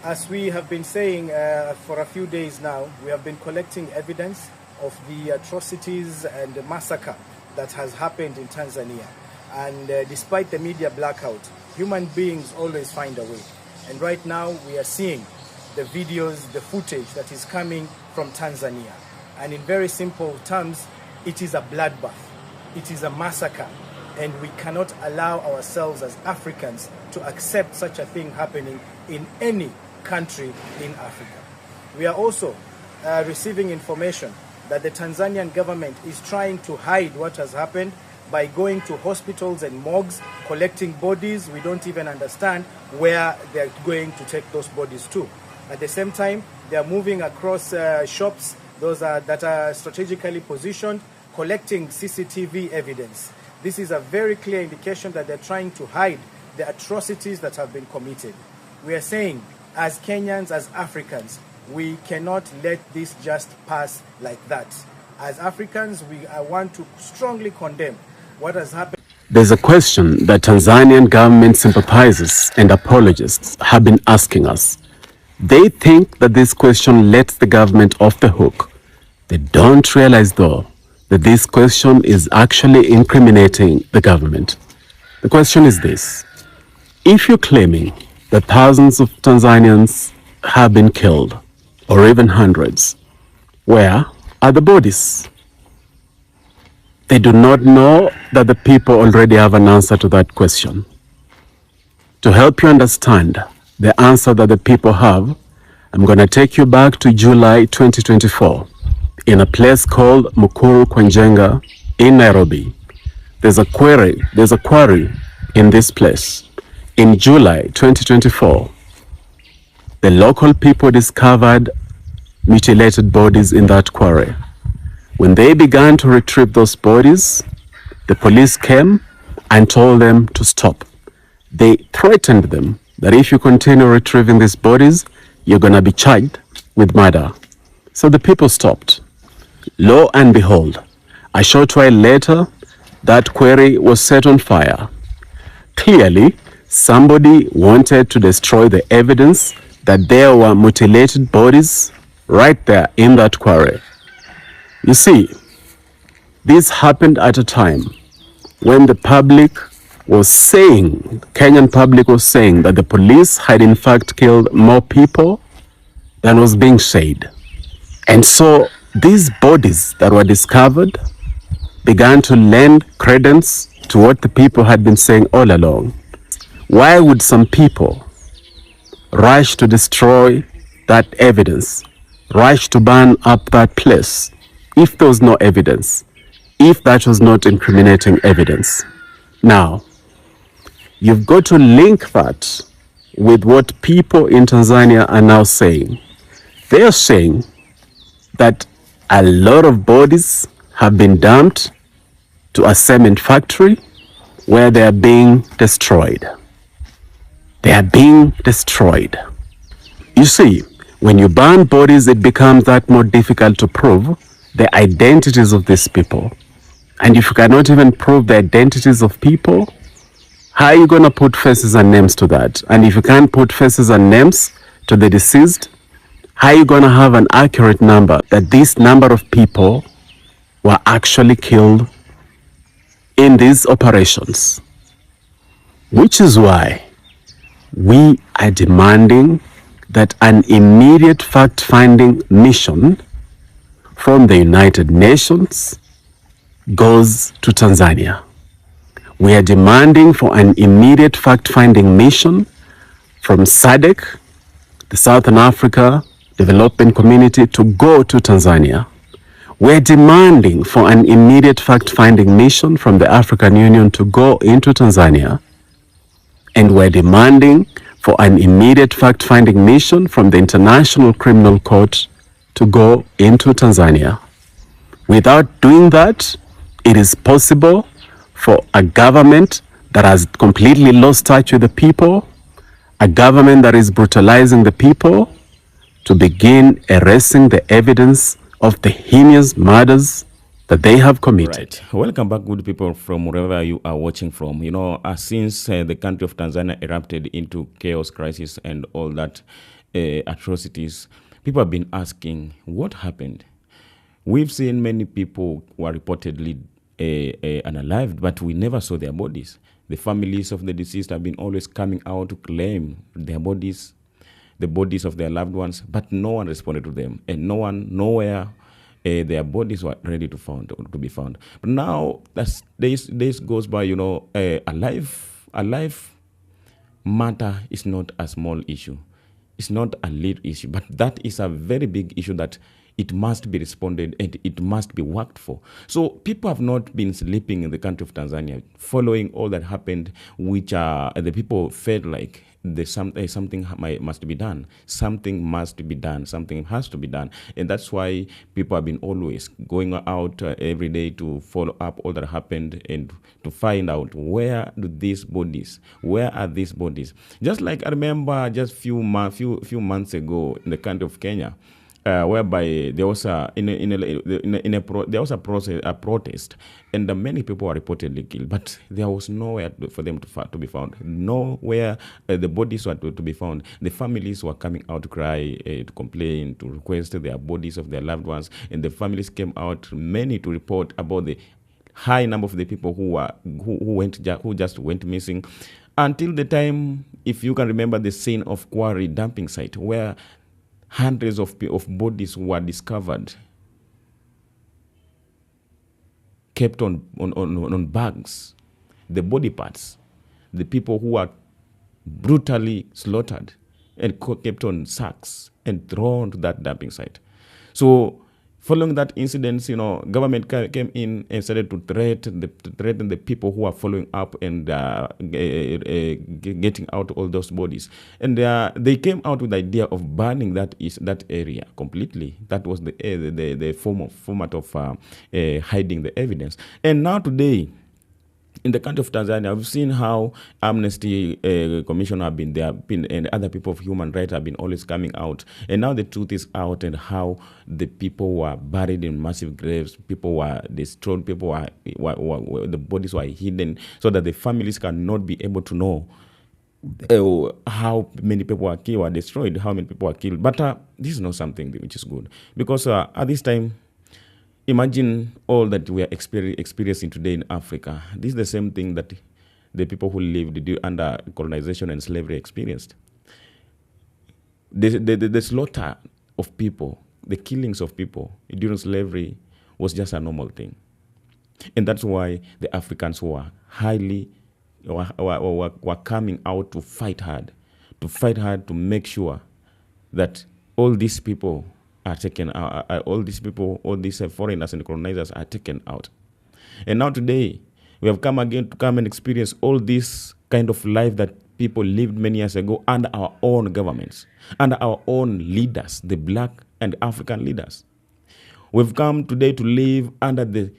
As we have been saying for a few days now, we have been collecting evidence of the atrocities and the massacre that has happened in Tanzania. And despite the media blackout, human beings always find a way. And right now we are seeing the videos, the footage that is coming from Tanzania. And in very simple terms, it is a bloodbath. It is a massacre. And we cannot allow ourselves as Africans to accept such a thing happening in any country in Africa. We are also receiving information that the Tanzanian government is trying to hide what has happened by going to hospitals and morgues, collecting bodies. We don't even understand where they're going to take those bodies to. At the same time, they are moving across shops, that are strategically positioned, collecting CCTV evidence. This is a very clear indication that they're trying to hide the atrocities that have been committed. We are saying, as Kenyans, as Africans, we cannot let this just pass like that. As Africans, I want to strongly condemn what has happened. There's a question that Tanzanian government sympathizers and apologists have been asking us. They think that this question lets the government off the hook. They don't realize, though, that this question is actually incriminating the government. The question is this: if you're claiming that thousands of Tanzanians have been killed, or even hundreds, where are the bodies? They do not know that the people already have an answer to that question. To help you understand the answer that the people have, I'm going to take you back to July 2024 in a place called Mukuru Kwenjenga in Nairobi. There's a quarry in this place. In July 2024, the local people discovered mutilated bodies in that quarry. When they began to retrieve those bodies, the police came and told them to stop. They threatened them that if you continue retrieving these bodies, you're going to be charged with murder. So the people stopped. Lo and behold, a short while later, that quarry was set on fire. Clearly, somebody wanted to destroy the evidence that there were mutilated bodies right there in that quarry. You see, this happened at a time when the public was saying, Kenyan public was saying that the police had in fact killed more people than was being said. And so these bodies that were discovered began to lend credence to what the people had been saying all along. Why would some people rush to destroy that evidence, rush to burn up that place, if there was no evidence, if that was not incriminating evidence? Now, you've got to link that with what people in Tanzania are now saying. They are saying that a lot of bodies have been dumped to a cement factory where they are being destroyed. They are being destroyed. You see, when you burn bodies, it becomes that more difficult to prove the identities of these people. And if you cannot even prove the identities of people, how are you going to put faces and names to that? And if you can't put faces and names to the deceased, how are you going to have an accurate number that this number of people were actually killed in these operations? Which is why we are demanding that an immediate fact-finding mission from the United Nations goes to Tanzania. We are demanding for an immediate fact-finding mission from SADC, the Southern Africa Development Community, to go to Tanzania. We are demanding for an immediate fact-finding mission from the African Union to go into Tanzania. And we're demanding for an immediate fact-finding mission from the International Criminal Court to go into Tanzania. Without doing that, it is possible for a government that has completely lost touch with the people, a government that is brutalizing the people, to begin erasing the evidence of the heinous murders that they have committed. Right. Welcome back, good people, from wherever you are watching from. You know, since the country of Tanzania erupted into chaos, crisis, and all that, atrocities, people have been asking, what happened? We've seen many people who are reportedly unalived, but we never saw their bodies. The families of the deceased have been always coming out to claim their bodies, the bodies of their loved ones, but no one responded to them, and nowhere their bodies were ready to be found. But now, as days goes by, a life matter is not a small issue. It's not a little issue, but that is a very big issue that it must be responded and it must be worked for. So people have not been sleeping in the country of Tanzania following all that happened, which the people felt like something must be done. Something must be done. Something has to be done. And that's why people have been always going out every day to follow up all that happened and to find out where are these bodies? Just like I remember just few months ago in the country of Kenya, whereby there was a protest, and many people were reportedly killed, but there was nowhere for them to be found. Nowhere the bodies were to be found. The families were coming out to cry, to complain, to request their bodies of their loved ones, and the families came out, many to report about the high number of the people who just went missing, until the time, if you can remember, the scene of quarry dumping site where hundreds of bodies were discovered, kept on bags, the body parts, the people who were brutally slaughtered and kept on sacks and thrown to that dumping site. So following that incident, government came in and started to threaten the people who are following up and getting out all those bodies. And they came out with the idea of burning that area completely. That was the format of hiding the evidence. And now today, in the country of Tanzania, we've seen how Amnesty Commission have been there, and other people of human rights have been always coming out. And now the truth is out, and how the people were buried in massive graves, people were destroyed, the bodies were hidden, so that the families cannot be able to know how many people were killed or destroyed, how many people were killed. But this is not something which is good, because at this time, imagine all that we are experiencing today in Africa. This is the same thing that the people who lived under colonization and slavery experienced. The slaughter of people, the killings of people during slavery was just a normal thing. And that's why the Africans were coming out to fight hard to make sure that all these people are taken out, all these foreigners and colonizers are taken out. And now today, we have come again to come and experience all this kind of life that people lived many years ago under our own governments, under our own leaders, the Black and African leaders. We've come today to live under the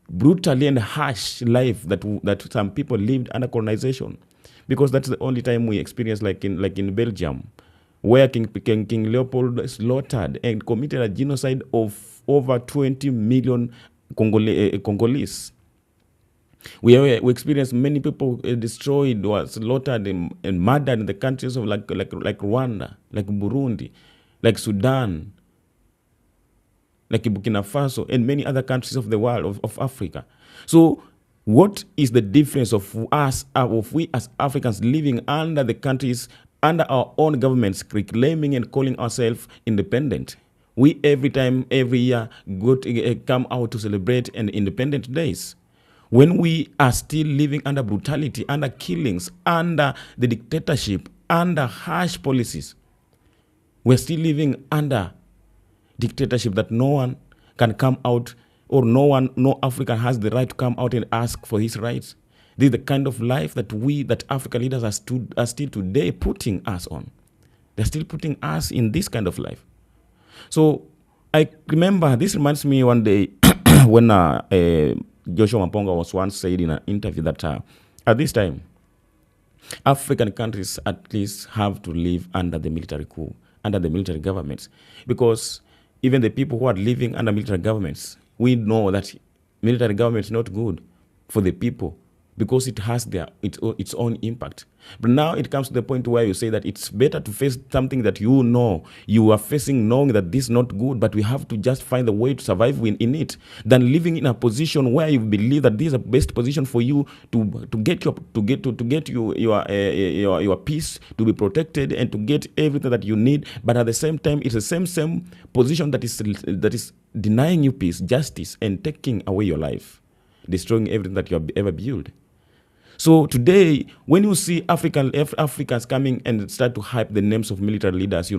brutally and harsh life that some people lived under colonization, because that's the only time we experience, like in Belgium, where King Leopold slaughtered and committed a genocide of over 20 million Congolese. We experienced many people destroyed or slaughtered and murdered in the countries of like Rwanda, like Burundi, like Sudan, like Burkina Faso, and many other countries of the world, of Africa. So what is the difference of we as Africans living under the countries, under our own governments, reclaiming and calling ourselves independent? We every year come out to celebrate an independent days, when we are still living under brutality, under killings, under the dictatorship, under harsh policies. We're still living under dictatorship that no one can come out, or no African has the right to come out and ask for his rights. This is the kind of life that African leaders are still today putting us on. They're still putting us in this kind of life. So I remember, this reminds me one day when Joshua Mponga was once said in an interview that at this time, African countries at least have to live under the military coup, under the military governments, because even the people who are living under military governments, we know that military government is not good for the people. because it has its own impact. But now it comes to the point where you say that it's better to face something that you know you are facing, knowing that this is not good, but we have to just find the way to survive in it, than living in a position where you believe that this is the best position for you to get your peace, to be protected, and to get everything that you need. But at the same time, it's the same position that is denying you peace, justice, and taking away your life, destroying everything that you have ever built. So today, when you see Africans coming and start to hype the names of military leaders,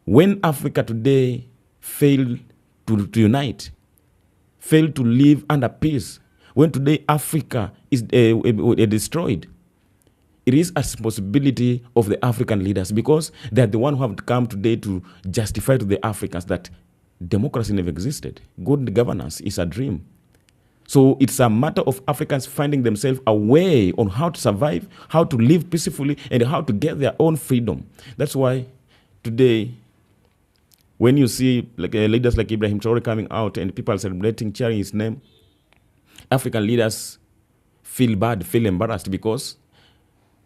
when Africa today failed to unite, failed to live under peace, when today Africa is destroyed, it is a responsibility of the African leaders, because they are the ones who have come today to justify to the Africans that democracy never existed. Good governance is a dream. So it's a matter of Africans finding themselves a way on how to survive, how to live peacefully, and how to get their own freedom. That's why today, when you see leaders like Ibrahim Traore coming out and people are celebrating, cheering his name, African leaders feel bad, feel embarrassed, because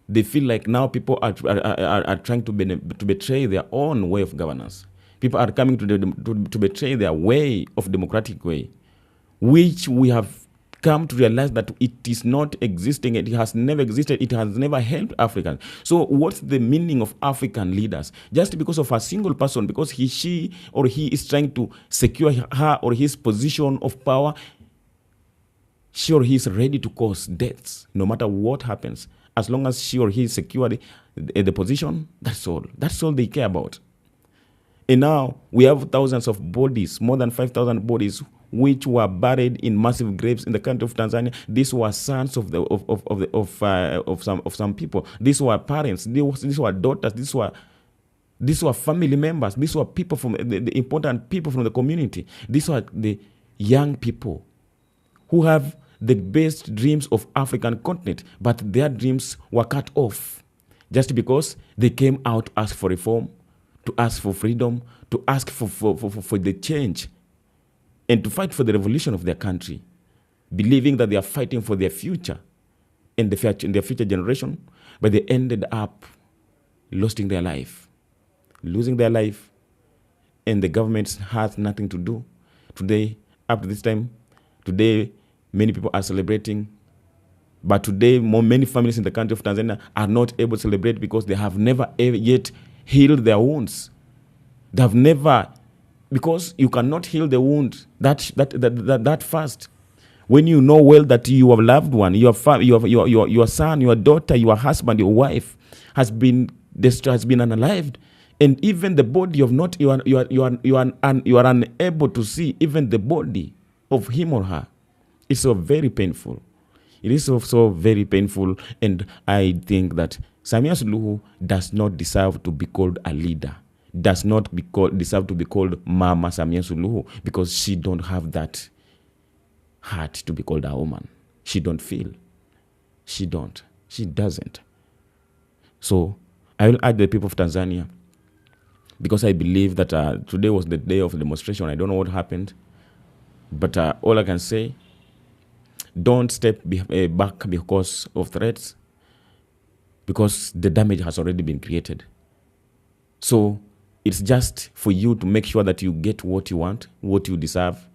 they feel like now people are trying to betray their own way of governance. People are coming to betray their way of democratic way, which we have come to realize that it is not existing. It has never existed. It has never helped Africans. So what's the meaning of African leaders? Just because of a single person, because she or he is trying to secure her or his position of power, she or he is ready to cause deaths, no matter what happens. As long as she or he is secured the position, that's all. That's all they care about. And now we have thousands of bodies, more than 5,000 bodies, which were buried in massive graves in the country of Tanzania. These were sons of some people. These were parents. These were daughters. These were family members. These were people from the important people from the community. These were the young people who have the best dreams of African continent, but their dreams were cut off just because they came out to ask for reform, to ask for freedom, to ask for the change, and to fight for the revolution of their country, believing that they are fighting for their future and their future generation, but they ended up losing their life, and the government has nothing to do. Today, up to this time, today, many people are celebrating, but today, many families in the country of Tanzania are not able to celebrate because they have never yet healed their wounds. They have never, because you cannot heal the wound that fast. When you know well that your loved one, your son, your daughter, your husband, your wife has been unalived, and even the body of you are unable to see even the body of him or her. It's so very painful. It is so very painful, and I think that Samia Suluhu does not deserve to be called a leader, does not deserve to be called Mama Samia Suluhu, because she don't have that heart to be called a woman. She don't feel. She doesn't. So I will urge the people of Tanzania, because I believe that today was the day of the demonstration. I don't know what happened, but all I can say, don't step back because of threats, because the damage has already been created. So it's just for you to make sure that you get what you want, what you deserve,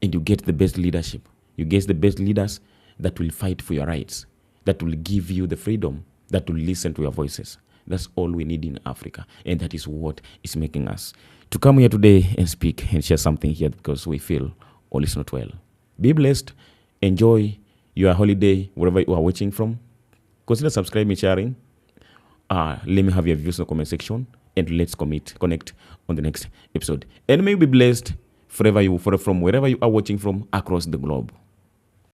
and you get the best leadership. You get the best leaders that will fight for your rights, that will give you the freedom, that will listen to your voices. That's all we need in Africa, and that is what is making us to come here today and speak and share something here, because we feel all is not well. Be blessed. Enjoy your holiday wherever you are watching from. Consider subscribing, sharing. Let me have your views in the comment section, and let's connect on the next episode. And may you be blessed from wherever you are watching from across the globe.